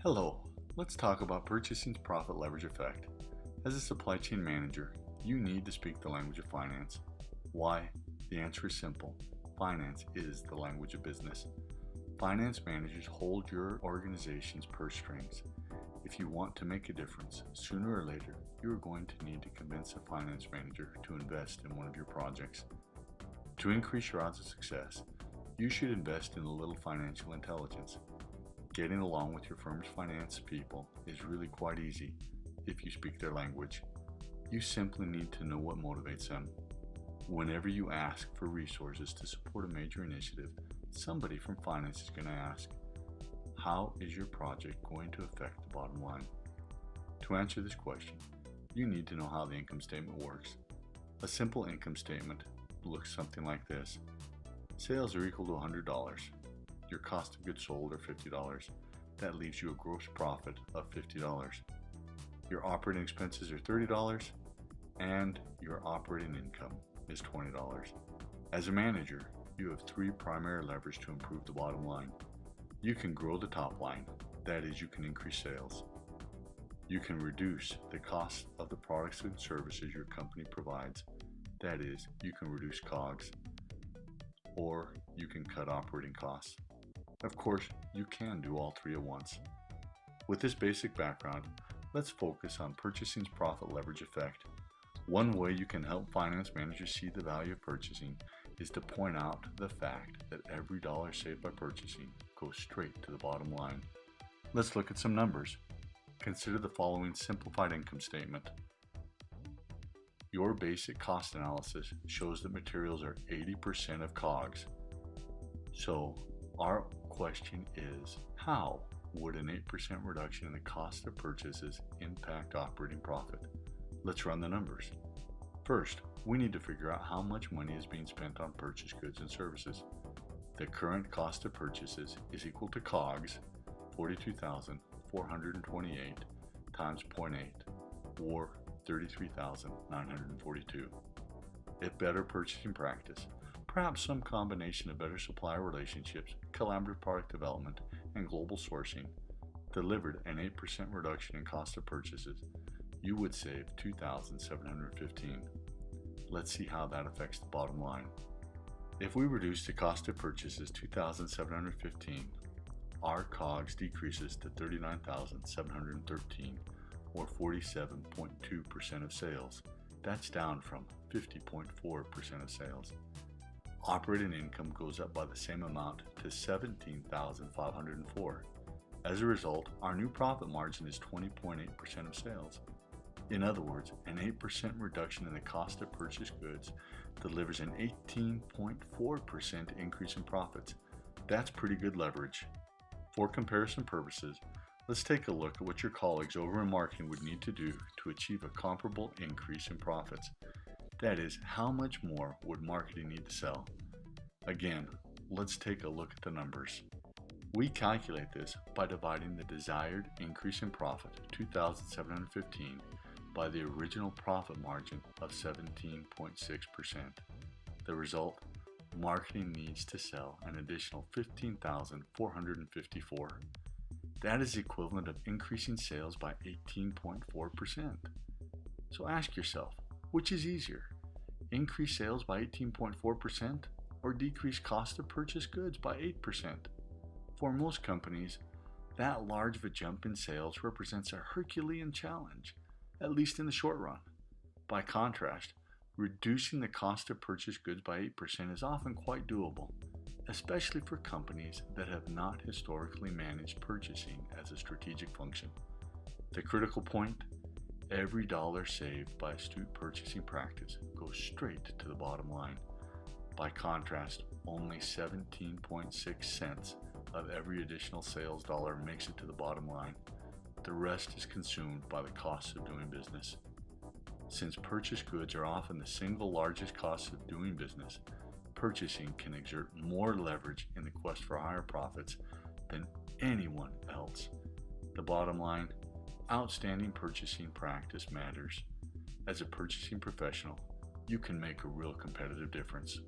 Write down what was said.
Hello, let's talk about purchasing's profit leverage effect. As a supply chain manager, you need to speak the language of finance. Why? The answer is simple. Finance is the language of business. Finance managers hold your organization's purse strings. If you want to make a difference, sooner or later, you are going to need to convince a finance manager to invest in one of your projects. To increase your odds of success, you should invest in a little financial intelligence. Getting along with your firm's finance people is really quite easy if you speak their language. You simply need to know what motivates them. Whenever you ask for resources to support a major initiative, somebody from finance is going to ask, how is your project going to affect the bottom line? To answer this question, you need to know how the income statement works. A simple income statement looks something like this. Sales are equal to $100. Your cost of goods sold are $50. That leaves you a gross profit of $50. Your operating expenses are $30 and your operating income is $20. As a manager, you have three primary levers to improve the bottom line. You can grow the top line, that is, you can increase sales. You can reduce the cost of the products and services your company provides, that is, you can reduce COGS, or you can cut operating costs. Of course, you can do all three at once. With this basic background, let's focus on purchasing's profit leverage effect. One way you can help finance managers see the value of purchasing is to point out the fact that every dollar saved by purchasing goes straight to the bottom line. Let's look at some numbers. Consider the following simplified income statement. Your basic cost analysis shows that materials are 80% of COGS. So, our question is, how would an 8% reduction in the cost of purchases impact operating profit? Let's run the numbers. First, we need to figure out how much money is being spent on purchased goods and services. The current cost of purchases is equal to COGS, 42,428 times 0.8, or 33,942. If better purchasing practice, perhaps some combination of better supplier relationships, collaborative product development, and global sourcing, delivered an 8% reduction in cost of purchases, you would save $2,715. Let's see how that affects the bottom line. If we reduce the cost of purchases $2,715, our COGS decreases to $39,713, or 47.2% of sales. That's down from 50.4% of sales. Operating income goes up by the same amount to $17,504. As a result, our new profit margin is 20.8% of sales. In other words, an 8% reduction in the cost of purchased goods delivers an 18.4% increase in profits. That's pretty good leverage. For comparison purposes, let's take a look at what your colleagues over in marketing would need to do to achieve a comparable increase in profits. That is, how much more would marketing need to sell? Again, let's take a look at the numbers. We calculate this by dividing the desired increase in profit, $2,715, by the original profit margin of 17.6%. The result, marketing needs to sell an additional $15,454. That is the equivalent of increasing sales by 18.4%. So ask yourself, which is easier? Increase sales by 18.4% or decrease cost of purchased goods by 8%? For most companies, that large of a jump in sales represents a Herculean challenge, at least in the short run. By contrast, reducing the cost of purchased goods by 8% is often quite doable, especially for companies that have not historically managed purchasing as a strategic function. The critical point, every dollar saved by astute purchasing practice goes straight to the bottom line. By contrast, only 17.6 cents of every additional sales dollar makes it to the bottom line. The rest is consumed by the costs of doing business. Since purchased goods are often the single largest cost of doing business, purchasing can exert more leverage in the quest for higher profits than anyone else. The bottom line, outstanding purchasing practice matters. As a purchasing professional, you can make a real competitive difference.